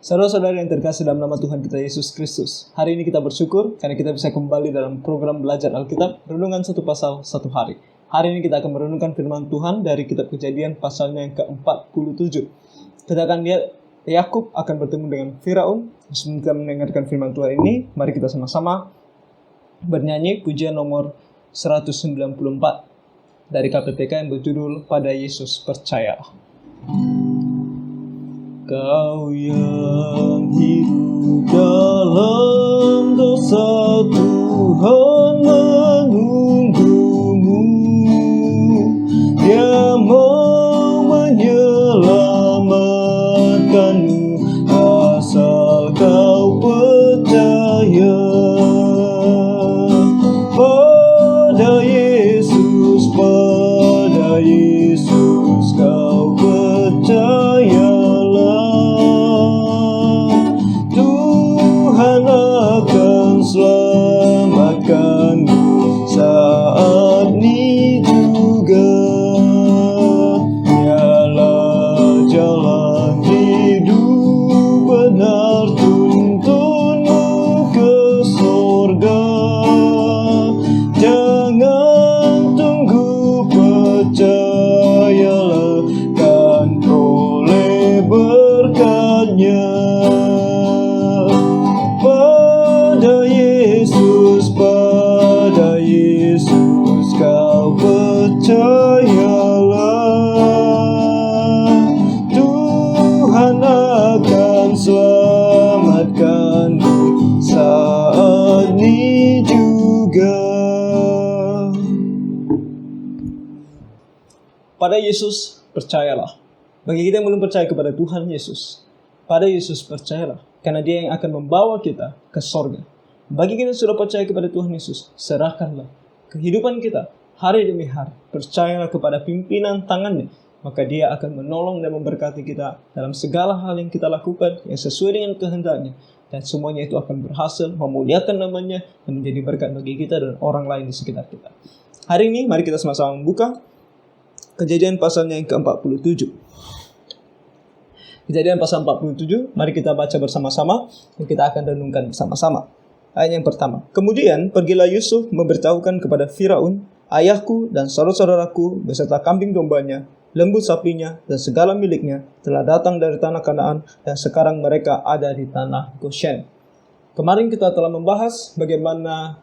Saudara-saudari yang terkasih dalam nama Tuhan kita Yesus Kristus, hari ini kita bersyukur karena kita bisa kembali dalam program belajar Alkitab, renungan satu pasal satu hari. Hari ini kita akan merenungkan firman Tuhan dari kitab Kejadian pasalnya yang ke-47. Kita akan lihat Yakub akan bertemu dengan Firaun. Sebelum kita mendengarkan firman Tuhan ini, mari kita sama-sama bernyanyi pujian nomor 194 dari KPPK yang berjudul Pada Yesus Percayalah. Kau yang hidup dalam dosa, Tuhan menunggumu. Dia mau menyelamatkanmu asal kau percaya pada Yesus, pada Yesus kau percaya. Selamatkanmu saat ini juga. Dialah jalan hidup benar, tuntunmu ke sorga. Jangan tunggu, percayalah kan peroleh berkatnya. Pada Yesus kau percayalah, Tuhan akan selamatkanmu saat ini juga. Pada Yesus percayalah. Bagi kita yang belum percaya kepada Tuhan Yesus, pada Yesus percayalah, karena Dia yang akan membawa kita ke sorga. Bagi kita yang sudah percaya kepada Tuhan Yesus, serahkanlah kehidupan kita hari demi hari. Percayalah kepada pimpinan tangannya, maka Dia akan menolong dan memberkati kita dalam segala hal yang kita lakukan yang sesuai dengan kehendaknya. Dan semuanya itu akan berhasil memuliakan namanya dan menjadi berkat bagi kita dan orang lain di sekitar kita. Hari ini mari kita sama-sama membuka Kejadian pasalnya yang ke-47. Kejadian pasal 47, mari kita baca bersama-sama dan kita akan renungkan bersama-sama. Ayat yang pertama. Kemudian pergilah Yusuf memberitahukan kepada Firaun, ayahku dan saudara-saudaraku beserta kambing dombanya, lembu sapinya dan segala miliknya telah datang dari tanah Kanaan dan sekarang mereka ada di tanah Goshen. Kemarin kita telah membahas bagaimana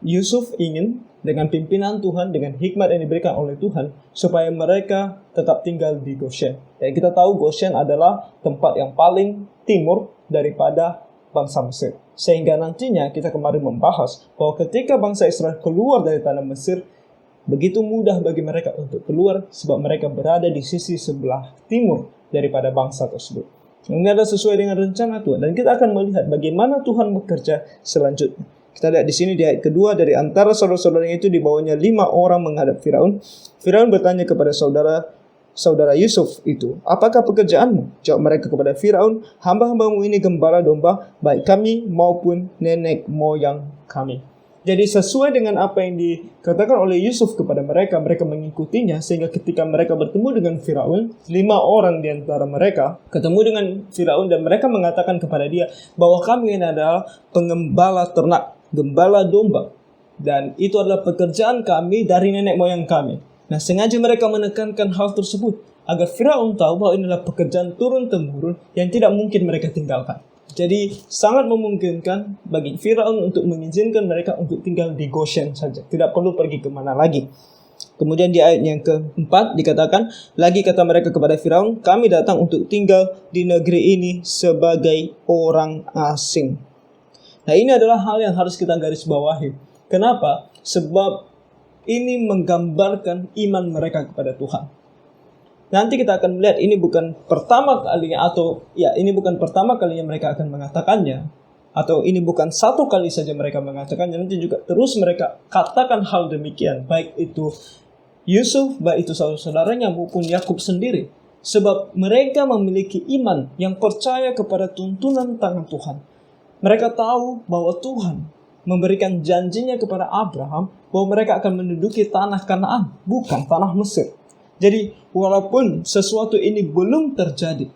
Yusuf ingin dengan pimpinan Tuhan, dengan hikmat yang diberikan oleh Tuhan, supaya mereka tetap tinggal di Goshen. Dan kita tahu Goshen adalah tempat yang paling timur daripada bangsa Mesir. Sehingga nantinya kita kemarin membahas bahwa ketika bangsa Israel keluar dari tanah Mesir, begitu mudah bagi mereka untuk keluar sebab mereka berada di sisi sebelah timur daripada bangsa tersebut. Ini adalah sesuai dengan rencana Tuhan. Dan kita akan melihat bagaimana Tuhan bekerja selanjutnya. Kita lihat di sini di ayat kedua, dari antara saudara-saudaranya itu dibawanya 5 orang menghadap Firaun. Firaun bertanya kepada saudara Yusuf itu, apakah pekerjaanmu? Jawab mereka kepada Firaun, hamba-hambamu ini gembala domba, baik kami maupun nenek moyang kami. Jadi sesuai dengan apa yang dikatakan oleh Yusuf kepada mereka, mereka mengikutinya, sehingga ketika mereka bertemu dengan Firaun, 5 orang di antara mereka ketemu dengan Firaun dan mereka mengatakan kepada dia bahwa kami ini adalah pengembala ternak, gembala domba, dan itu adalah pekerjaan kami dari nenek moyang kami. Nah, sengaja mereka menekankan hal tersebut agar Firaun tahu bahwa inilah pekerjaan turun-temurun yang tidak mungkin mereka tinggalkan. Jadi sangat memungkinkan bagi Firaun untuk mengizinkan mereka untuk tinggal di Goshen saja, tidak perlu pergi kemana lagi. Kemudian di ayat yang keempat dikatakan, lagi kata mereka kepada Firaun, kami datang untuk tinggal di negeri ini sebagai orang asing. Nah, ini adalah hal yang harus kita garis bawahi. Kenapa? Sebab ini menggambarkan iman mereka kepada Tuhan. Nanti kita akan melihat ini bukan pertama kalinya, atau ini bukan pertama kalinya mereka akan mengatakannya, atau ini bukan satu kali saja mereka mengatakannya, nanti juga terus mereka katakan hal demikian, baik itu Yusuf, baik itu saudara-saudaranya maupun Yakub sendiri. Sebab mereka memiliki iman yang percaya kepada tuntunan tangan Tuhan. Mereka tahu bahwa Tuhan memberikan janjinya kepada Abraham bahwa mereka akan menduduki tanah Kanaan, bukan tanah Mesir. Jadi walaupun sesuatu ini belum terjadi,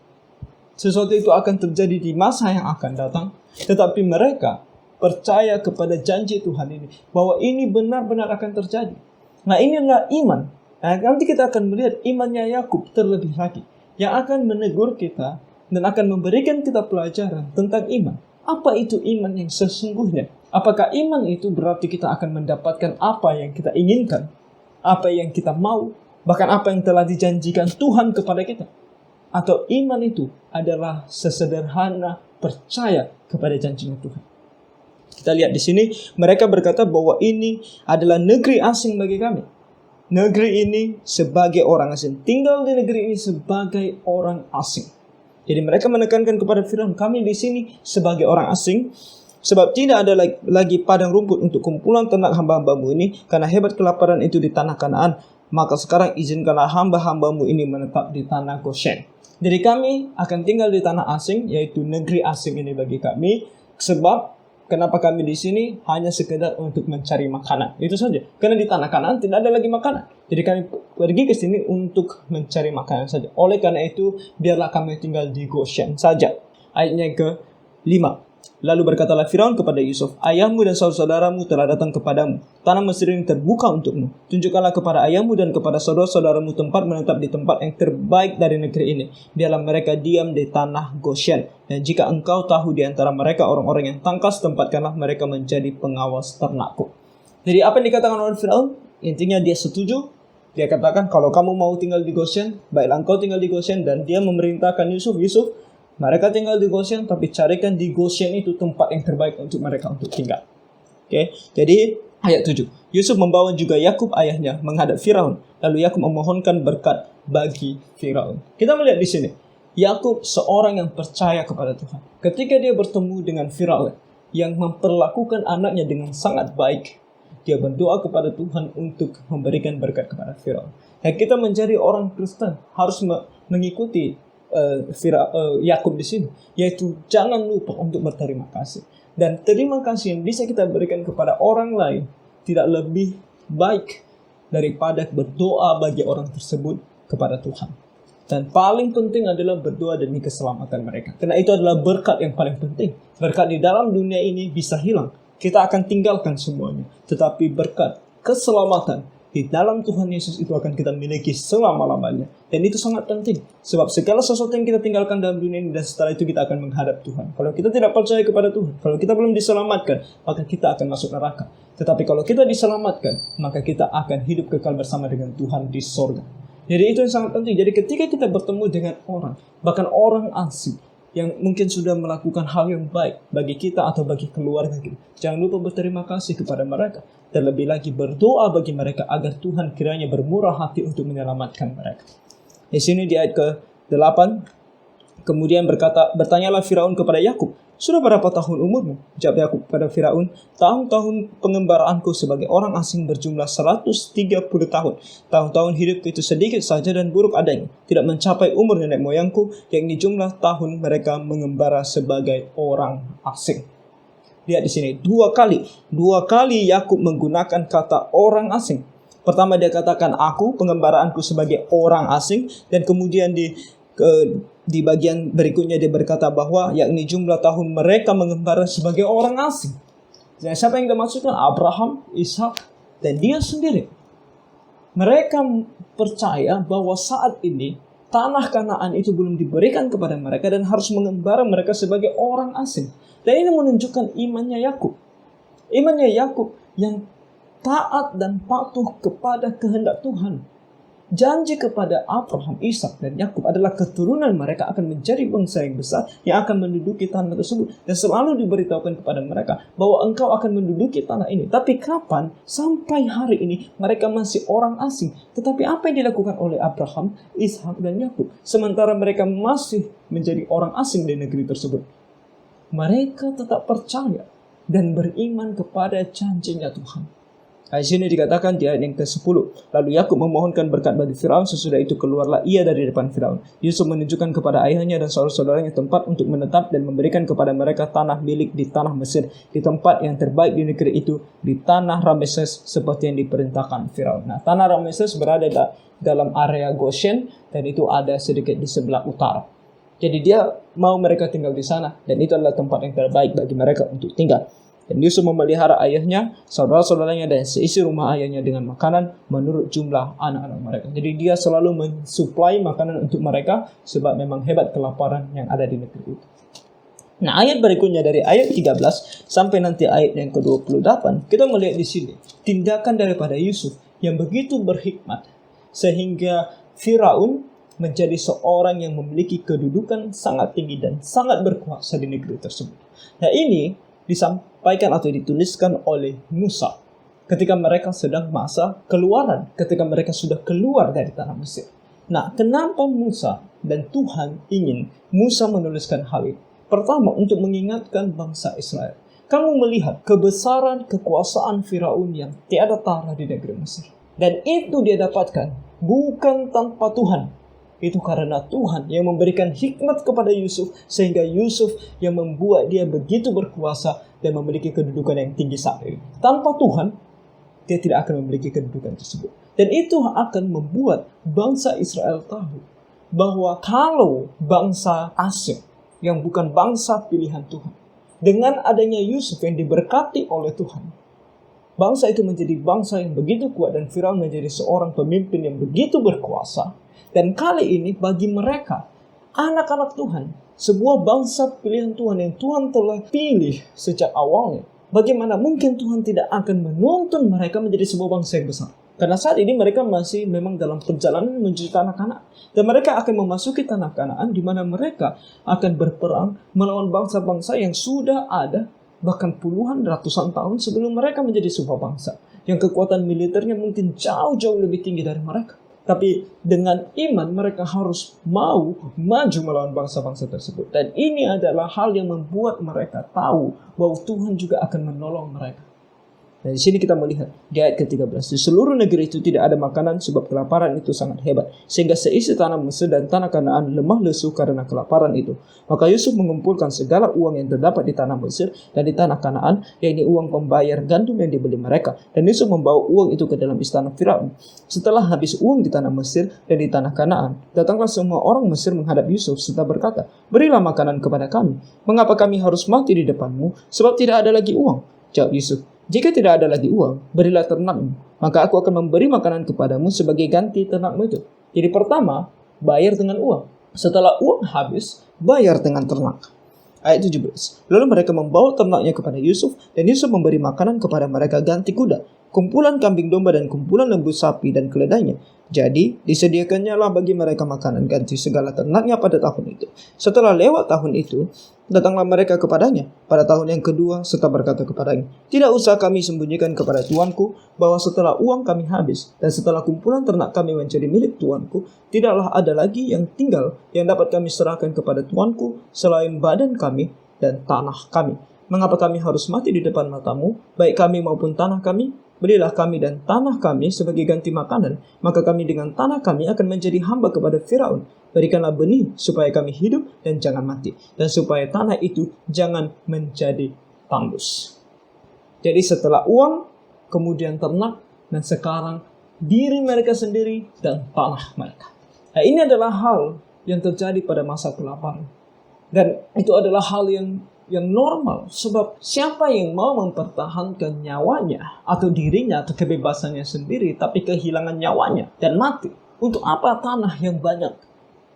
sesuatu itu akan terjadi di masa yang akan datang, tetapi mereka percaya kepada janji Tuhan ini, bahwa ini benar-benar akan terjadi. Nah, inilah iman. Nah, nanti kita akan melihat imannya Yakub terlebih lagi, yang akan menegur kita dan akan memberikan kita pelajaran tentang iman. Apa itu iman yang sesungguhnya? Apakah iman itu berarti kita akan mendapatkan apa yang kita inginkan, apa yang kita mau, bahkan apa yang telah dijanjikan Tuhan kepada kita? Atau iman itu adalah sesederhana percaya kepada janjinya Tuhan? Kita lihat di sini, mereka berkata bahwa ini adalah negeri asing bagi kami. Negeri ini sebagai orang asing, tinggal di negeri ini sebagai orang asing. Jadi mereka menekankan kepada Firaun, kami di sini sebagai orang asing, sebab tidak ada lagi padang rumput untuk kumpulan ternak hamba-hambamu ini, karena hebat kelaparan itu di tanah Kanaan. Maka sekarang izinkanlah hamba-hambamu ini menetap di tanah Goshen. Jadi kami akan tinggal di tanah asing, yaitu negeri asing ini bagi kami. Sebab kenapa kami di sini? Hanya sekedar untuk mencari makanan. Itu saja. Karena di tanah Kanaan tidak ada lagi makanan. Jadi kami pergi ke sini untuk mencari makanan saja. Oleh karena itu, biarlah kami tinggal di Goshen saja. Ayatnya ke-5. Lalu berkatalah Firaun kepada Yusuf, ayahmu dan saudara-saudaramu telah datang kepadamu. Tanah Mesir ini terbuka untukmu. Tunjukkanlah kepada ayahmu dan kepada saudara-saudaramu tempat menetap di tempat yang terbaik dari negeri ini. Biarlah mereka diam di tanah Goshen. Dan jika engkau tahu di antara mereka orang-orang yang tangkas, tempatkanlah mereka menjadi pengawas ternakku. Jadi apa yang dikatakan oleh Firaun? Intinya dia setuju. Dia katakan, kalau kamu mau tinggal di Goshen, baiklah engkau tinggal di Goshen. Dan dia memerintahkan Yusuf, mereka tinggal di Goshen, tapi carikan di Goshen itu tempat yang terbaik untuk mereka untuk tinggal. Oke, jadi ayat 7. Yusuf membawa juga Yakub ayahnya menghadap Firaun. Lalu Yakub memohonkan berkat bagi Firaun. Kita melihat di sini, Yakub seorang yang percaya kepada Tuhan. Ketika dia bertemu dengan Firaun yang memperlakukan anaknya dengan sangat baik, dia berdoa kepada Tuhan untuk memberikan berkat kepada Firaun. Dan kita menjadi orang Kristen harus mengikuti Yakub di sini, yaitu jangan lupa untuk berterima kasih. Dan terima kasih yang bisa kita berikan kepada orang lain tidak lebih baik daripada berdoa bagi orang tersebut kepada Tuhan. Dan paling penting adalah berdoa demi keselamatan mereka, karena itu adalah berkat yang paling penting. Berkat di dalam dunia ini bisa hilang, kita akan tinggalkan semuanya, tetapi berkat keselamatan di dalam Tuhan Yesus itu akan kita miliki selama-lamanya. Dan itu sangat penting. Sebab segala sesuatu yang kita tinggalkan dalam dunia ini, dan setelah itu kita akan menghadap Tuhan. Kalau kita tidak percaya kepada Tuhan, kalau kita belum diselamatkan, maka kita akan masuk neraka. Tetapi kalau kita diselamatkan, maka kita akan hidup kekal bersama dengan Tuhan di sorga. Jadi itu yang sangat penting. Jadi ketika kita bertemu dengan orang, bahkan orang asing, yang mungkin sudah melakukan hal yang baik bagi kita atau bagi keluarga kita, jangan lupa berterima kasih kepada mereka. Terlebih lagi berdoa bagi mereka agar Tuhan kiranya bermurah hati untuk menyelamatkan mereka. Di sini di ayat ke-8, kemudian bertanyalah Firaun kepada Yakub, sudah berapa tahun umurmu? Jawab Yakub kepada Firaun, tahun-tahun pengembaraanku sebagai orang asing berjumlah 130 tahun. Tahun-tahun hidupku itu sedikit saja dan buruk adanya, tidak mencapai umur nenek moyangku, yakni jumlah tahun mereka mengembara sebagai orang asing. Lihat di sini, dua kali Yakub menggunakan kata orang asing. Pertama dia katakan aku, pengembaraanku sebagai orang asing, dan kemudian di bagian berikutnya dia berkata bahwa yakni jumlah tahun mereka mengembara sebagai orang asing. Dan siapa yang dimaksudkan? Abraham, Ishak, dan dia sendiri. Mereka percaya bahwa saat ini tanah Kanaan itu belum diberikan kepada mereka dan harus mengembara mereka sebagai orang asing. Dan ini menunjukkan imannya Yakub. Imannya Yakub yang taat dan patuh kepada kehendak Tuhan. Janji kepada Abraham, Ishak, dan Yakub adalah keturunan mereka akan menjadi bangsa yang besar yang akan menduduki tanah tersebut. Dan selalu diberitahukan kepada mereka bahwa engkau akan menduduki tanah ini. Tapi kapan? Sampai hari ini mereka masih orang asing. Tetapi apa yang dilakukan oleh Abraham, Ishak, dan Yakub sementara mereka masih menjadi orang asing di negeri tersebut? Mereka tetap percaya dan beriman kepada janjinya Tuhan. Di sini dikatakan di ayat yang ke-10, lalu Yakub memohonkan berkat bagi Firaun, sesudah itu keluarlah ia dari depan Firaun. Yusuf menunjukkan kepada ayahnya dan saudara-saudaranya tempat untuk menetap dan memberikan kepada mereka tanah milik di tanah Mesir, di tempat yang terbaik di negeri itu, di tanah Rameses seperti yang diperintahkan Firaun. Nah, tanah Rameses berada dalam area Goshen dan itu ada sedikit di sebelah utara. Jadi dia mau mereka tinggal di sana, dan itu adalah tempat yang terbaik bagi mereka untuk tinggal. Dan Yusuf memelihara ayahnya, saudara-saudaranya, dan seisi rumah ayahnya dengan makanan menurut jumlah anak-anak mereka. Jadi dia selalu mensuplai makanan untuk mereka, sebab memang hebat kelaparan yang ada di negeri itu. Nah, ayat berikutnya dari ayat 13 sampai nanti ayat yang ke-28, kita melihat di sini tindakan daripada Yusuf yang begitu berhikmat sehingga Firaun menjadi seorang yang memiliki kedudukan sangat tinggi dan sangat berkuasa di negeri tersebut. Nah, ini disampaikan atau dituliskan oleh Musa ketika mereka sedang masa keluaran, ketika mereka sudah keluar dari tanah Mesir. Nah, kenapa Musa dan Tuhan ingin Musa menuliskan hal ini? Pertama, untuk mengingatkan bangsa Israel. Kamu melihat kebesaran kekuasaan Firaun yang tiada tara di negeri Mesir. Dan itu dia dapatkan bukan tanpa Tuhan. Itu karena Tuhan yang memberikan hikmat kepada Yusuf, sehingga Yusuf yang membuat dia begitu berkuasa dan memiliki kedudukan yang tinggi saat ini. Tanpa Tuhan, dia tidak akan memiliki kedudukan tersebut. Dan itu akan membuat bangsa Israel tahu bahwa kalau bangsa asing yang bukan bangsa pilihan Tuhan, dengan adanya Yusuf yang diberkati oleh Tuhan, bangsa itu menjadi bangsa yang begitu kuat dan Firaun menjadi seorang pemimpin yang begitu berkuasa. Dan kali ini bagi mereka, anak-anak Tuhan, sebuah bangsa pilihan Tuhan yang Tuhan telah pilih sejak awalnya, bagaimana mungkin Tuhan tidak akan menuntun mereka menjadi sebuah bangsa yang besar? Karena saat ini mereka masih memang dalam perjalanan menuju tanah Kanaan. Dan mereka akan memasuki tanah Kanaan di mana mereka akan berperang melawan bangsa-bangsa yang sudah ada bahkan puluhan ratusan tahun sebelum mereka menjadi sebuah bangsa. Yang kekuatan militernya mungkin jauh-jauh lebih tinggi dari mereka. Tapi dengan iman mereka harus mau maju melawan bangsa-bangsa tersebut. Dan ini adalah hal yang membuat mereka tahu bahwa Tuhan juga akan menolong mereka. Nah, di sini kita melihat di ayat ke-13, di seluruh negeri itu tidak ada makanan sebab kelaparan itu sangat hebat, sehingga seisi tanah Mesir dan tanah Kanaan lemah lesu karena kelaparan itu. Maka Yusuf mengumpulkan segala uang yang terdapat di tanah Mesir dan di tanah Kanaan, yaitu uang pembayar gandum yang dibeli mereka. Dan Yusuf membawa uang itu ke dalam istana Firaun. Setelah habis uang di tanah Mesir dan di tanah Kanaan, datanglah semua orang Mesir menghadap Yusuf serta berkata, "Berilah makanan kepada kami. Mengapa kami harus mati di depanmu? Sebab tidak ada lagi uang." Jawab Yusuf, "Jika tidak ada lagi uang, berilah ternakmu, maka aku akan memberi makanan kepadamu sebagai ganti ternakmu itu." Jadi pertama, bayar dengan uang. Setelah uang habis, bayar dengan ternak. Ayat 17. Lalu mereka membawa ternaknya kepada Yusuf, dan Yusuf memberi makanan kepada mereka ganti kuda, kumpulan kambing domba dan kumpulan lembu sapi dan keledainya. Jadi disediakannya lah bagi mereka makanan ganti segala ternaknya pada tahun itu. Setelah lewat tahun itu, datanglah mereka kepadanya pada tahun yang kedua serta berkata kepadanya, "Tidak usah kami sembunyikan kepada tuanku bahwa setelah uang kami habis dan setelah kumpulan ternak kami menjadi milik tuanku, tidaklah ada lagi yang tinggal yang dapat kami serahkan kepada tuanku selain badan kami dan tanah kami. Mengapa kami harus mati di depan matamu, baik kami maupun tanah kami? Berilah kami dan tanah kami sebagai ganti makanan, maka kami dengan tanah kami akan menjadi hamba kepada Firaun. Berikanlah benih supaya kami hidup dan jangan mati, dan supaya tanah itu jangan menjadi tandus." Jadi setelah uang, kemudian ternak, dan sekarang diri mereka sendiri dan tanah mereka. Nah, ini adalah hal yang terjadi pada masa kelaparan. Dan itu adalah hal yang normal, sebab siapa yang mau mempertahankan nyawanya atau dirinya atau kebebasannya sendiri tapi kehilangan nyawanya dan mati, untuk apa tanah yang banyak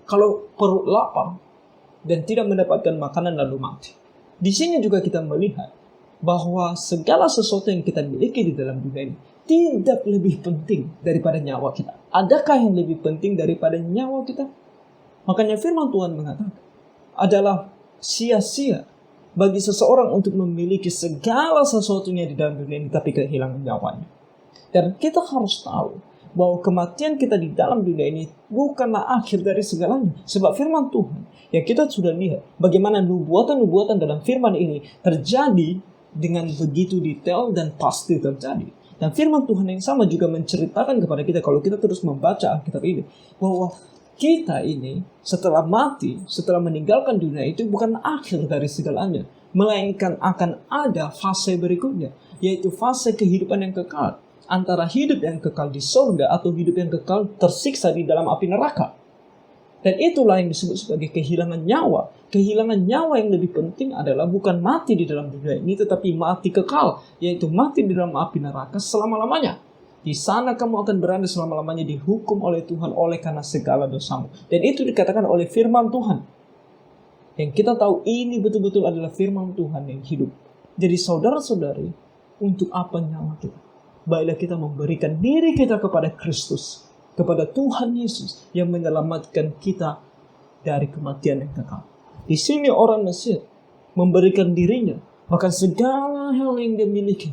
kalau perut lapar dan tidak mendapatkan makanan lalu mati? Di sini juga kita melihat bahwa segala sesuatu yang kita miliki di dalam dunia ini tidak lebih penting daripada nyawa kita. Adakah yang lebih penting daripada nyawa kita? Makanya firman Tuhan mengatakan adalah sia-sia bagi seseorang untuk memiliki segala sesuatunya di dalam dunia ini tapi kehilangan nyawanya. Dan kita harus tahu bahwa kematian kita di dalam dunia ini bukanlah akhir dari segalanya. Sebab firman Tuhan yang kita sudah lihat bagaimana nubuatan-nubuatan dalam firman ini terjadi dengan begitu detail dan pasti terjadi. Dan firman Tuhan yang sama juga menceritakan kepada kita kalau kita terus membaca Alkitab ini, bahwa kita ini setelah mati, setelah meninggalkan dunia itu bukan akhir dari segalanya, melainkan akan ada fase berikutnya, yaitu fase kehidupan yang kekal, antara hidup yang kekal di surga atau hidup yang kekal tersiksa di dalam api neraka. Dan itulah yang disebut sebagai kehilangan nyawa. Kehilangan nyawa yang lebih penting adalah bukan mati di dalam dunia ini, tetapi mati kekal, yaitu mati di dalam api neraka selama-lamanya. Di sana kamu akan berada selama-lamanya dihukum oleh Tuhan oleh karena segala dosamu. Dan itu dikatakan oleh firman Tuhan. Yang kita tahu ini betul-betul adalah firman Tuhan yang hidup. Jadi saudara-saudari, untuk apa nyawa kita? Baiklah kita memberikan diri kita kepada Kristus, kepada Tuhan Yesus yang menyelamatkan kita dari kematian yang kekal. Di sini orang Mesir memberikan dirinya, bahkan segala hal yang dia miliki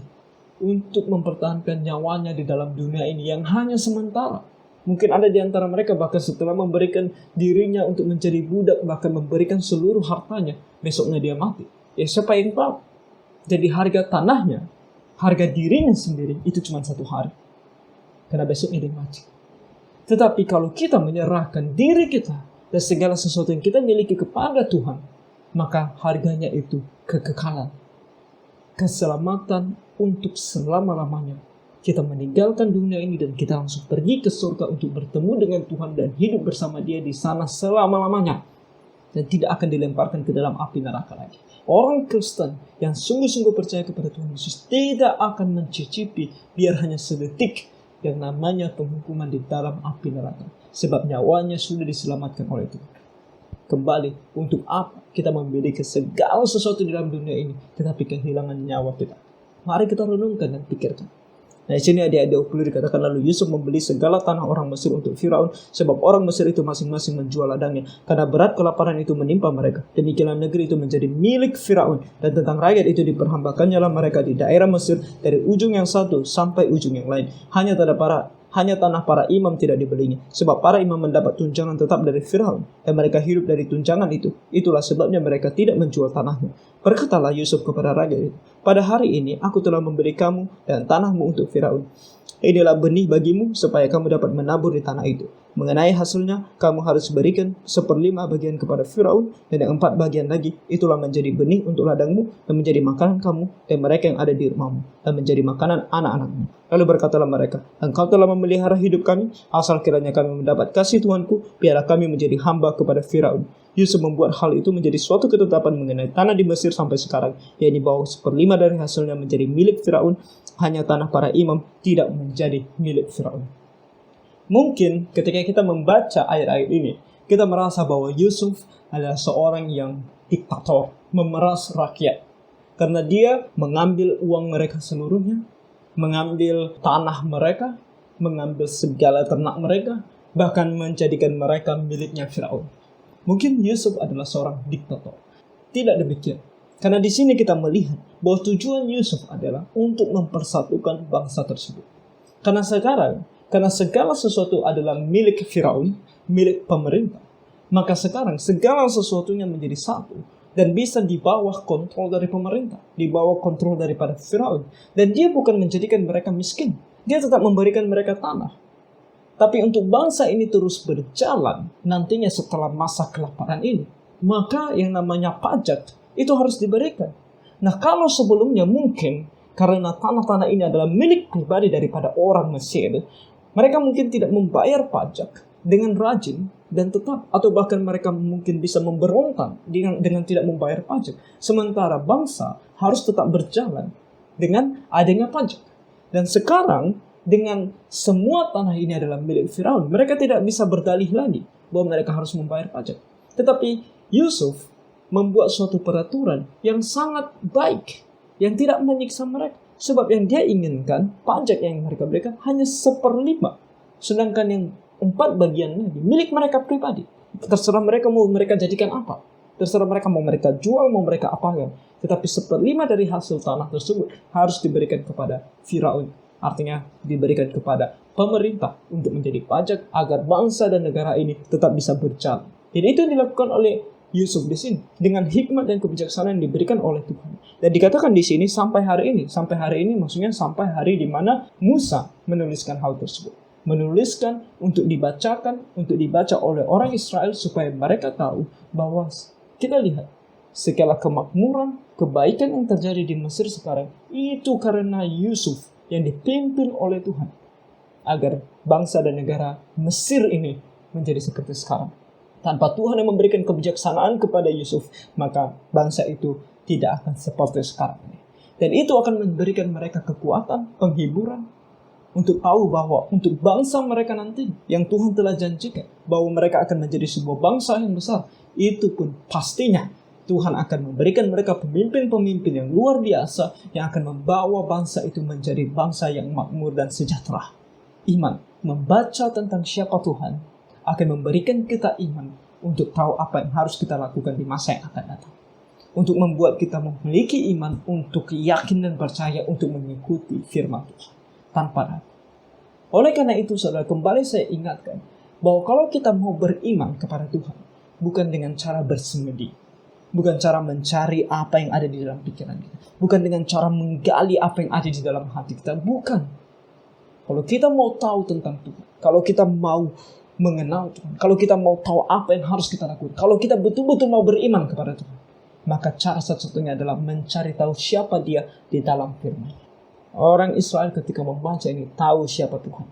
untuk mempertahankan nyawanya di dalam dunia ini yang hanya sementara. Mungkin ada di antara mereka bahkan setelah memberikan dirinya untuk menjadi budak, bahkan memberikan seluruh hartanya, besoknya dia mati. Ya siapa yang tahu? Jadi harga tanahnya, harga dirinya sendiri itu cuma 1 hari. Karena besoknya dia mati. Tetapi kalau kita menyerahkan diri kita dan segala sesuatu yang kita miliki kepada Tuhan, maka harganya itu kekekalan, keselamatan untuk selama-lamanya. Kita meninggalkan dunia ini dan kita langsung pergi ke surga untuk bertemu dengan Tuhan dan hidup bersama Dia di sana selama-lamanya. Dan tidak akan dilemparkan ke dalam api neraka lagi. Orang Kristen yang sungguh-sungguh percaya kepada Tuhan Yesus tidak akan mencicipi biar hanya sedetik yang namanya penghukuman di dalam api neraka. Sebab nyawanya sudah diselamatkan oleh Tuhan. Kembali, untuk apa kita memiliki segala sesuatu di dalam dunia ini, tetapi kehilangan nyawa kita? Mari kita renungkan dan pikirkan. Nah, di sini adik-adik perlu dikatakan, lalu Yusuf membeli segala tanah orang Mesir untuk Firaun, sebab orang Mesir itu masing-masing menjual ladangnya, karena berat kelaparan itu menimpa mereka. Demikianlah negeri itu menjadi milik Firaun, dan tentang rakyat itu diperhambakannya mereka di daerah Mesir dari ujung yang satu sampai ujung yang lain. Hanya tanah para imam tidak dibelinya, sebab para imam mendapat tunjangan tetap dari Firaun, dan mereka hidup dari tunjangan itu. Itulah sebabnya mereka tidak menjual tanahnya. Berkatalah Yusuf kepada raja itu, pada hari ini aku telah memberi kamu dan tanahmu untuk Firaun. Inilah benih bagimu supaya kamu dapat menabur di tanah itu. Mengenai hasilnya, kamu harus berikan 1/5 bagian kepada Firaun, dan yang 4 bagian lagi itulah menjadi benih untuk ladangmu dan menjadi makanan kamu dan mereka yang ada di rumahmu dan menjadi makanan anak-anakmu. Lalu berkatalah mereka, engkau telah memelihara hidup kami, asal kiranya kami mendapat kasih Tuanku, biarlah kami menjadi hamba kepada Firaun. Yusuf membuat hal itu menjadi suatu ketetapan mengenai tanah di Mesir sampai sekarang, yakni bahwa 1/5 dari hasilnya menjadi milik Firaun, hanya tanah para imam tidak menjadi milik Firaun. Mungkin ketika kita membaca ayat-ayat ini, kita merasa bahwa Yusuf adalah seorang yang diktator, memeras rakyat. Karena dia mengambil uang mereka seluruhnya, mengambil tanah mereka, mengambil segala ternak mereka, bahkan menjadikan mereka miliknya Firaun. Mungkin Yusuf adalah seorang diktator. Tidak demikian. Karena di sini kita melihat bahwa tujuan Yusuf adalah untuk mempersatukan bangsa tersebut. Karena segala sesuatu adalah milik Firaun, milik pemerintah, maka sekarang segala sesuatunya menjadi satu dan bisa di bawah kontrol dari pemerintah, di bawah kontrol daripada Firaun. Dan dia bukan menjadikan mereka miskin, dia tetap memberikan mereka tanah. Tapi untuk bangsa ini terus berjalan nantinya setelah masa kelaparan ini, maka yang namanya pajak itu harus diberikan. Nah, kalau sebelumnya mungkin karena tanah-tanah ini adalah milik pribadi daripada orang Mesir, mereka mungkin tidak membayar pajak dengan rajin dan tetap, atau bahkan mereka mungkin bisa memberontak dengan tidak membayar pajak. Sementara bangsa harus tetap berjalan dengan adanya pajak. Dan sekarang dengan semua tanah ini adalah milik Firaun, mereka tidak bisa berdalih lagi bahwa mereka harus membayar pajak. Tetapi Yusuf membuat suatu peraturan yang sangat baik, yang tidak menyiksa mereka. Sebab yang dia inginkan, pajak yang mereka berikan hanya 1/5. Sedangkan yang 4 bagian lagi milik mereka pribadi. Terserah mereka mau mereka jadikan apa. Terserah mereka mau mereka jual, mau mereka apakan. Tetapi 1/5 dari hasil tanah tersebut harus diberikan kepada Firaun. Artinya diberikan kepada pemerintah untuk menjadi pajak agar bangsa dan negara ini tetap bisa berjalan. Dan itu yang dilakukan oleh Yusuf di sini dengan hikmat dan kebijaksanaan yang diberikan oleh Tuhan. Dan dikatakan di sini sampai hari ini maksudnya sampai hari di mana Musa menuliskan hal tersebut. Menuliskan untuk dibaca oleh orang Israel supaya mereka tahu bahwa kita lihat segala kemakmuran, kebaikan yang terjadi di Mesir sekarang itu karena Yusuf yang dipimpin oleh Tuhan agar bangsa dan negara Mesir ini menjadi seperti sekarang. Tanpa Tuhan yang memberikan kebijaksanaan kepada Yusuf, maka bangsa itu tidak akan seperti sekarang ini. Dan itu akan memberikan mereka kekuatan, penghiburan, untuk tahu bahwa untuk bangsa mereka nanti yang Tuhan telah janjikan, bahwa mereka akan menjadi sebuah bangsa yang besar. Itu pun pastinya Tuhan akan memberikan mereka pemimpin-pemimpin yang luar biasa, yang akan membawa bangsa itu menjadi bangsa yang makmur dan sejahtera. Iman, membaca tentang siapa Tuhan, akan memberikan kita iman untuk tahu apa yang harus kita lakukan di masa yang akan datang. Untuk membuat kita memiliki iman untuk yakin dan percaya untuk mengikuti firman Tuhan tanpa ragu. Oleh karena itu, saudara, kembali saya ingatkan bahwa kalau kita mau beriman kepada Tuhan, bukan dengan cara bersemedi, bukan cara mencari apa yang ada di dalam pikiran kita, bukan dengan cara menggali apa yang ada di dalam hati kita, bukan. Kalau kita mau tahu tentang Tuhan, kalau kita mau mengenal Tuhan, kalau kita mau tahu apa yang harus kita lakukan, kalau kita betul-betul mau beriman kepada Tuhan, maka cara satu-satunya adalah mencari tahu siapa Dia di dalam firman. Orang Israel ketika membaca ini tahu siapa Tuhan,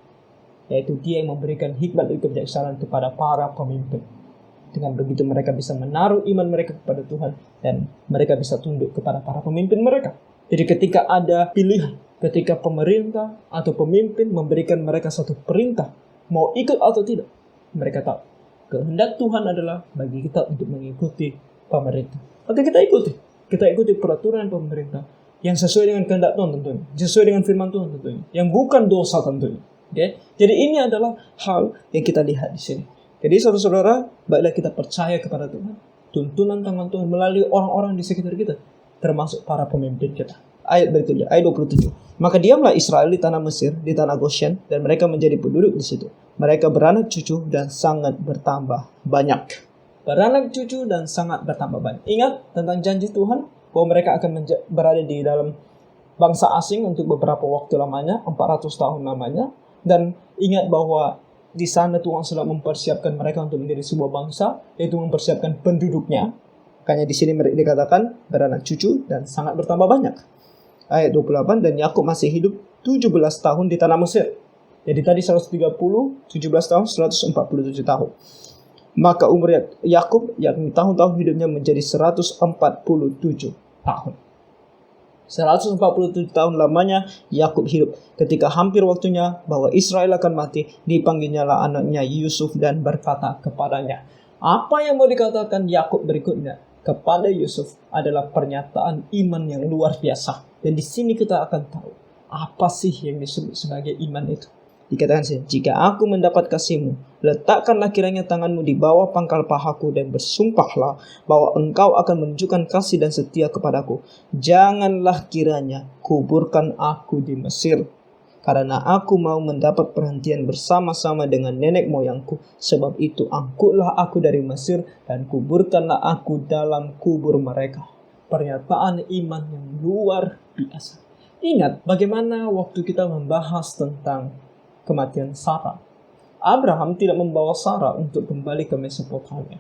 yaitu Dia yang memberikan hikmat dan kebijaksanaan kepada para pemimpin. Dengan begitu mereka bisa menaruh iman mereka kepada Tuhan dan mereka bisa tunduk kepada para pemimpin mereka. Jadi ketika ada pilihan, ketika pemerintah atau pemimpin memberikan mereka satu perintah, mau ikut atau tidak, mereka tahu kehendak Tuhan adalah bagi kita untuk mengikuti pemerintah. Maka kita ikuti peraturan pemerintah yang sesuai dengan kehendak Tuhan tentunya, sesuai dengan firman Tuhan tentunya, yang bukan dosa tentunya. Okay? Jadi ini adalah hal yang kita lihat di sini. Jadi saudara-saudara, baiklah kita percaya kepada Tuhan, tuntunan tangan Tuhan melalui orang-orang di sekitar kita, termasuk para pemimpin kita. Ayat berikutnya, ayat 27. Maka diamlah Israel di tanah Mesir, di tanah Goshen, dan mereka menjadi penduduk di situ. Mereka beranak cucu dan sangat bertambah banyak. Beranak cucu dan sangat bertambah banyak. Ingat tentang janji Tuhan bahwa mereka akan berada di dalam bangsa asing untuk beberapa waktu lamanya, 400 tahun lamanya. Dan ingat bahwa di sana Tuhan sudah mempersiapkan mereka untuk menjadi sebuah bangsa, yaitu mempersiapkan penduduknya. Makanya di sini dikatakan beranak cucu dan sangat bertambah banyak. Ayat 28, dan Yakub masih hidup 17 tahun di tanah Mesir. Jadi tadi 130, 17 tahun, 147 tahun. Maka umur Yakub, yakni tahun-tahun hidupnya menjadi 147 tahun. 147 tahun lamanya Yakub hidup. Ketika hampir waktunya bahwa Israel akan mati, dipanggilnya lah anaknya Yusuf dan berkata kepadanya. Apa yang mau dikatakan Yakub berikutnya kepada Yusuf adalah pernyataan iman yang luar biasa. Dan di sini kita akan tahu apa sih yang disebut sebagai iman itu. Dikatakan sih, jika aku mendapat kasihmu, letakkanlah kiranya tanganmu di bawah pangkal pahaku dan bersumpahlah bahwa engkau akan menunjukkan kasih dan setia kepadaku. Janganlah kiranya kuburkan aku di Mesir, karena aku mau mendapat perhentian bersama-sama dengan nenek moyangku. Sebab itu angkutlah aku dari Mesir dan kuburkanlah aku dalam kubur mereka. Pernyataan iman yang luar biasa. Ingat bagaimana waktu kita membahas tentang kematian Sarah. Abraham tidak membawa Sarah untuk kembali ke Mesopotamia.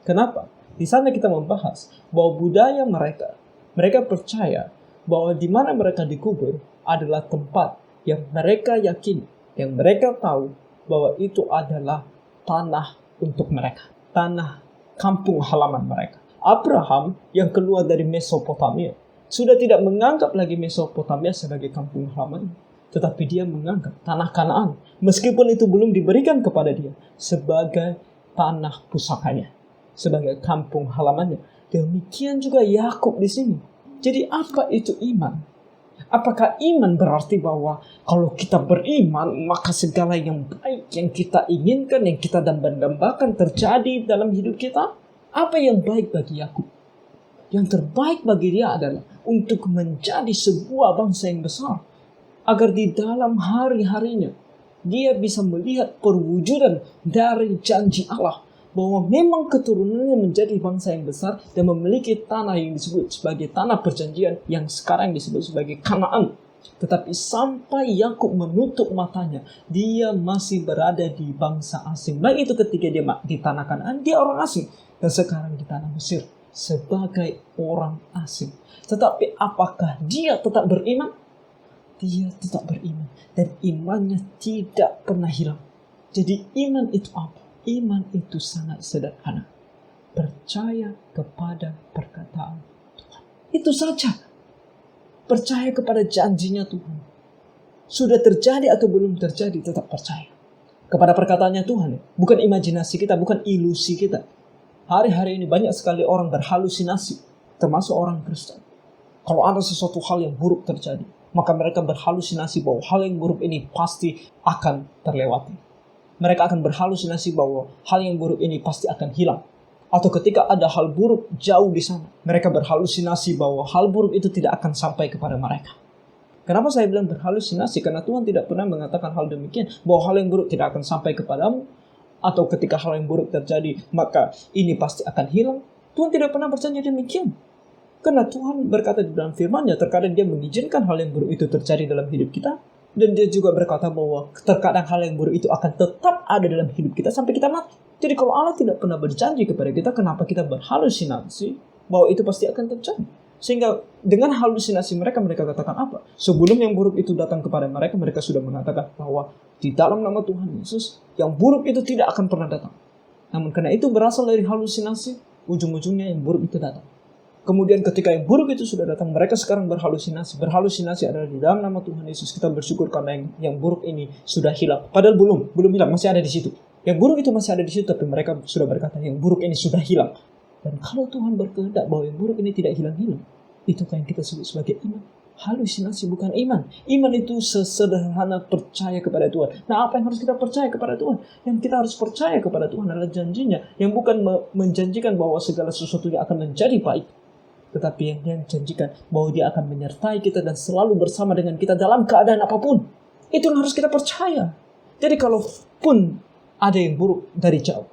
Kenapa? Di sana kita membahas bahwa budaya mereka percaya bahwa di mana mereka dikubur adalah tempat yang mereka yakini, yang mereka tahu bahwa itu adalah tanah untuk mereka, tanah kampung halaman mereka. Abraham yang keluar dari Mesopotamia sudah tidak menganggap lagi Mesopotamia sebagai kampung halaman, tetapi dia menganggap tanah Kanaan, meskipun itu belum diberikan kepada dia, sebagai tanah pusakanya, sebagai kampung halamannya. Demikian juga Yakub di sini. Jadi apa itu iman? Apakah iman berarti bahwa kalau kita beriman, maka segala yang baik yang kita inginkan, yang kita dambakan terjadi dalam hidup kita? Apa yang baik bagi Yakub? Yang terbaik bagi dia adalah untuk menjadi sebuah bangsa yang besar, agar di dalam hari-harinya dia bisa melihat perwujudan dari janji Allah, bahwa memang keturunannya menjadi bangsa yang besar dan memiliki tanah yang disebut sebagai tanah perjanjian, yang sekarang disebut sebagai Kanaan. Tetapi sampai Yakub menutup matanya, dia masih berada di bangsa asing. Baik itu ketika dia di tanah Kanaan, dia orang asing, dan sekarang di tanah Mesir sebagai orang asing. Tetapi apakah dia tetap beriman? Dia tetap beriman dan imannya tidak pernah hilang. Jadi iman itu apa? Iman itu sangat sederhana. Percaya kepada perkataan Tuhan. Itu saja. Percaya kepada janjinya Tuhan. Sudah terjadi atau belum terjadi, tetap percaya kepada perkataannya Tuhan. Bukan imajinasi kita, bukan ilusi kita. Hari-hari ini banyak sekali orang berhalusinasi, termasuk orang Kristen. Kalau ada sesuatu hal yang buruk terjadi, maka mereka berhalusinasi bahwa hal yang buruk ini pasti akan terlewati. Mereka akan berhalusinasi bahwa hal yang buruk ini pasti akan hilang. Atau ketika ada hal buruk jauh di sana, mereka berhalusinasi bahwa hal buruk itu tidak akan sampai kepada mereka. Kenapa saya bilang berhalusinasi? Karena Tuhan tidak pernah mengatakan hal demikian, bahwa hal yang buruk tidak akan sampai kepadamu, atau ketika hal yang buruk terjadi, maka ini pasti akan hilang. Tuhan tidak pernah berjanji demikian. Karena Tuhan berkata di dalam firman-Nya, terkadang Dia mengizinkan hal yang buruk itu terjadi dalam hidup kita, dan Dia juga berkata bahwa terkadang hal yang buruk itu akan tetap ada dalam hidup kita sampai kita mati. Jadi kalau Allah tidak pernah berjanji kepada kita, kenapa kita berhalusinasi bahwa itu pasti akan terjadi? Sehingga dengan halusinasi mereka katakan apa? Sebelum yang buruk itu datang kepada mereka, mereka sudah mengatakan bahwa di dalam nama Tuhan Yesus, yang buruk itu tidak akan pernah datang. Namun karena itu berasal dari halusinasi, ujung-ujungnya yang buruk itu datang. Kemudian ketika yang buruk itu sudah datang, mereka sekarang berhalusinasi. Berhalusinasi adalah di dalam nama Tuhan Yesus. Kita bersyukur karena yang buruk ini sudah hilang. Padahal belum hilang, masih ada di situ. Yang buruk itu masih ada di situ, tapi mereka sudah berkata yang buruk ini sudah hilang. Dan kalau Tuhan berkehendak bahwa yang buruk ini tidak hilang-hilang, itu yang kita sebut sebagai iman. Halusinasi bukan iman. Iman itu sesederhana percaya kepada Tuhan. Nah, apa yang harus kita percaya kepada Tuhan? Yang kita harus percaya kepada Tuhan adalah janjinya, yang bukan menjanjikan bahwa segala sesuatunya akan menjadi baik, tetapi yang Dia janjikan bahwa Dia akan menyertai kita dan selalu bersama dengan kita dalam keadaan apapun. Itu yang harus kita percaya. Jadi kalaupun ada yang buruk dari jauh,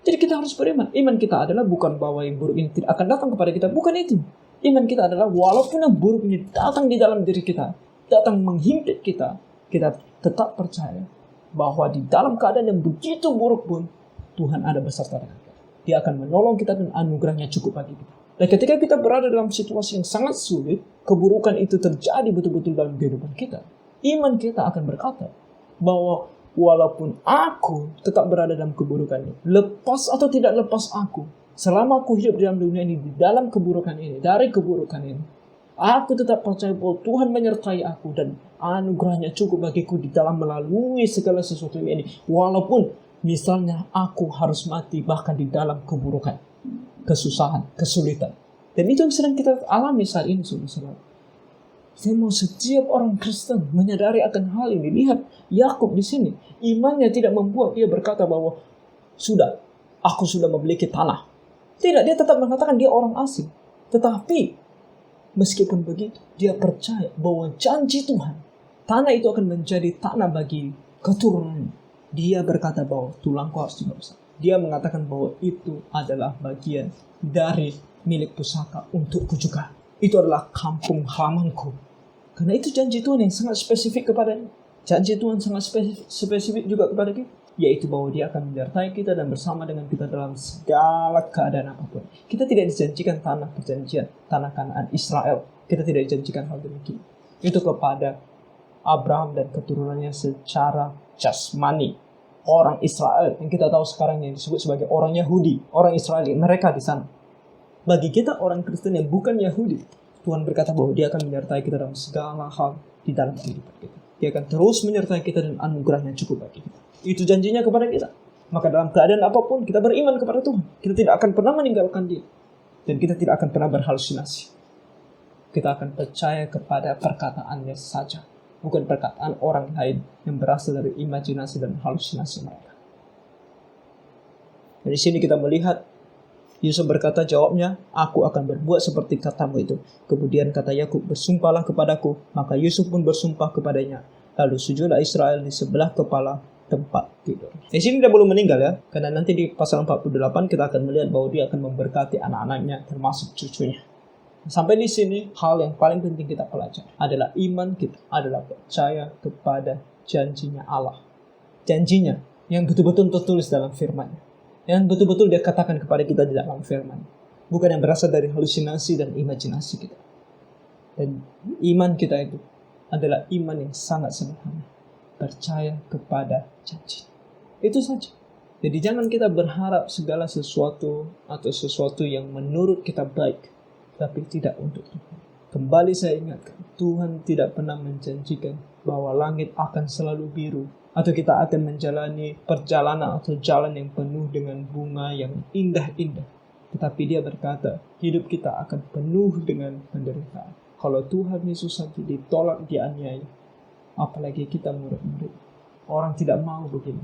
jadi kita harus beriman. Iman kita adalah bukan bahwa yang buruk ini tidak akan datang kepada kita. Bukan itu. Iman kita adalah walaupun yang buruk ini datang di dalam diri kita, datang menghimpit kita, kita tetap percaya bahwa di dalam keadaan yang begitu buruk pun, Tuhan ada beserta dengan kita. Dia akan menolong kita dan anugerahnya cukup bagi kita. Dan ketika kita berada dalam situasi yang sangat sulit, keburukan itu terjadi betul-betul dalam kehidupan kita, iman kita akan berkata bahwa walaupun aku tetap berada dalam keburukan ini, lepas atau tidak lepas aku, selama aku hidup dalam dunia ini, di dalam keburukan ini, dari keburukan ini, aku tetap percaya bahwa Tuhan menyertai aku dan anugerahnya cukup bagiku di dalam melalui segala sesuatu ini. Walaupun misalnya aku harus mati bahkan di dalam keburukan, kesusahan, kesulitan. Dan itu yang sedang kita alami saat ini, saudara-saudara. Saya mau setiap orang Kristen menyadari akan hal ini. Lihat Yakub di sini, imannya tidak membuat dia berkata bahwa aku sudah memiliki tanah. Tidak, dia tetap mengatakan dia orang asing. Tetapi meskipun begitu, dia percaya bahwa janji Tuhan, tanah itu akan menjadi tanah bagi keturunan. Dia berkata bahwa tulangku harus juga besar. Dia mengatakan bahwa itu adalah bagian dari milik pusaka untukku juga. Itu adalah kampung halamanku. Karena itu janji Tuhan yang sangat spesifik kepadanya. Janji Tuhan sangat spesifik juga kepada kita, yaitu bahwa Dia akan menyertai kita dan bersama dengan kita dalam segala keadaan apapun. Kita tidak dijanjikan tanah perjanjian, tanah Kanaan Israel. Kita tidak dijanjikan hal demikian. Itu kepada Abraham dan keturunannya secara jasmani. Orang Israel yang kita tahu sekarang yang disebut sebagai orang Yahudi, orang Israel, mereka di sana. Bagi kita orang Kristen yang bukan Yahudi, Tuhan berkata bahwa Dia akan menyertai kita dalam segala hal di dalam kehidupan kita. Dia akan terus menyertai kita dan anugerahnya cukup bagi kita. Itu janjinya kepada kita. Maka dalam keadaan apapun kita beriman kepada Tuhan. Kita tidak akan pernah meninggalkan Dia. Dan kita tidak akan pernah berhalusinasi. Kita akan percaya kepada perkataannya saja. Bukan perkataan orang lain yang berasal dari imajinasi dan halusinasi mereka. Dari sini kita melihat Yusuf berkata, jawabnya, aku akan berbuat seperti katamu itu. Kemudian kata Yakub, bersumpahlah kepadaku. Maka Yusuf pun bersumpah kepadanya. Lalu sujudlah Israel di sebelah kepala tempat tidur. Di sini dia belum meninggal ya. Karena nanti di pasal 48 kita akan melihat bahwa dia akan memberkati anak-anaknya termasuk cucunya. Sampai di sini hal yang paling penting kita pelajari adalah iman kita adalah percaya kepada janjinya Allah. Janjinya yang betul-betul tertulis dalam firman-Nya. Yang betul-betul Dia katakan kepada kita di dalam firman. Bukan yang berasal dari halusinasi dan imajinasi kita. Dan iman kita itu adalah iman yang sangat sederhana. Percaya kepada janji. Itu saja. Jadi jangan kita berharap segala sesuatu atau sesuatu yang menurut kita baik, tapi tidak untuk Tuhan. Kembali saya ingatkan, Tuhan tidak pernah menjanjikan bahwa langit akan selalu biru, atau kita akan menjalani perjalanan atau jalan yang penuh dengan bunga yang indah-indah. Tetapi dia berkata, hidup kita akan penuh dengan penderitaan. Kalau Tuhan Yesus saja ditolak, dianiaya, apalagi kita murid-murid. Orang tidak mau begini.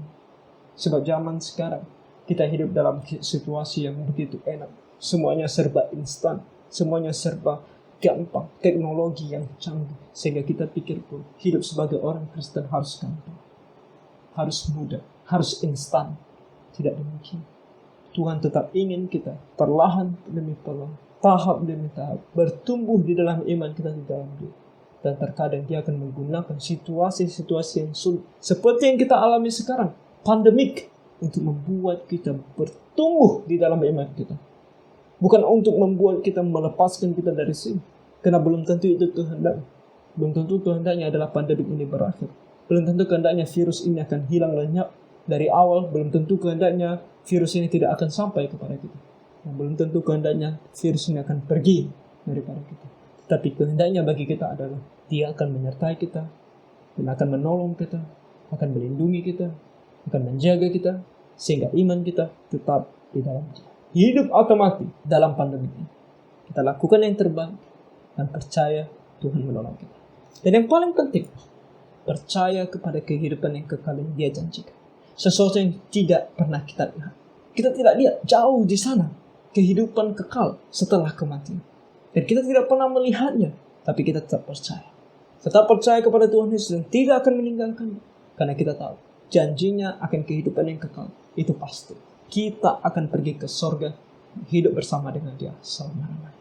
Sebab zaman sekarang, kita hidup dalam situasi yang begitu enak. Semuanya serba instan, semuanya serba gampang, teknologi yang canggih. Sehingga kita pikir pun, hidup sebagai orang Kristen harus gampang, harus mudah, harus instan. Tidak demikian. Tuhan tetap ingin kita perlahan demi perlahan, tahap demi tahap, bertumbuh di dalam iman kita di dalam dia. Dan terkadang dia akan menggunakan situasi-situasi yang sulit, seperti yang kita alami sekarang, pandemik, untuk membuat kita bertumbuh di dalam iman kita. Bukan untuk membuat kita melepaskan kita dari sini. Karena belum tentu itu kehendaknya. Belum tentu kehendaknya adalah pandemik ini berakhir. Belum tentu kehendaknya virus ini akan hilang lenyap dari awal. Belum tentu kehendaknya virus ini tidak akan sampai kepada kita. Dan belum tentu kehendaknya virus ini akan pergi daripada kita. Tapi kehendaknya bagi kita adalah dia akan menyertai kita dan akan menolong kita, akan melindungi kita, akan menjaga kita, sehingga iman kita tetap di dalam dia. Hidup atau mati dalam pandemi ini. Kita lakukan yang terbaik dan percaya Tuhan menolong kita. Dan yang paling penting, percaya kepada kehidupan yang kekal yang dia janjikan. Sesuatu yang tidak pernah kita lihat. Kita tidak lihat jauh di sana kehidupan kekal setelah kematian. Dan kita tidak pernah melihatnya, tapi kita tetap percaya. Tetap percaya kepada Tuhan Yesus dan tidak akan meninggalkannya. Karena kita tahu janjinya akan kehidupan yang kekal itu pasti. Kita akan pergi ke sorga, hidup bersama dengan dia selama-lamanya.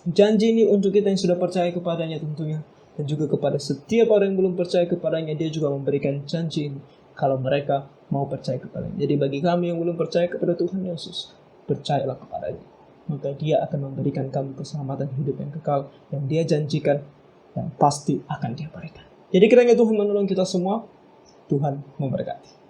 Janji ini untuk kita yang sudah percaya kepadanya tentunya, dan juga kepada setiap orang yang belum percaya kepadanya, dia juga memberikan janji ini kalau mereka mau percaya kepadanya. Jadi bagi kami yang belum percaya kepada Tuhan Yesus, percayalah kepadanya, maka dia akan memberikan kamu keselamatan hidup yang kekal yang dia janjikan dan pasti akan dia berikan. Jadi kiranya Tuhan menolong kita semua. Tuhan memberkati.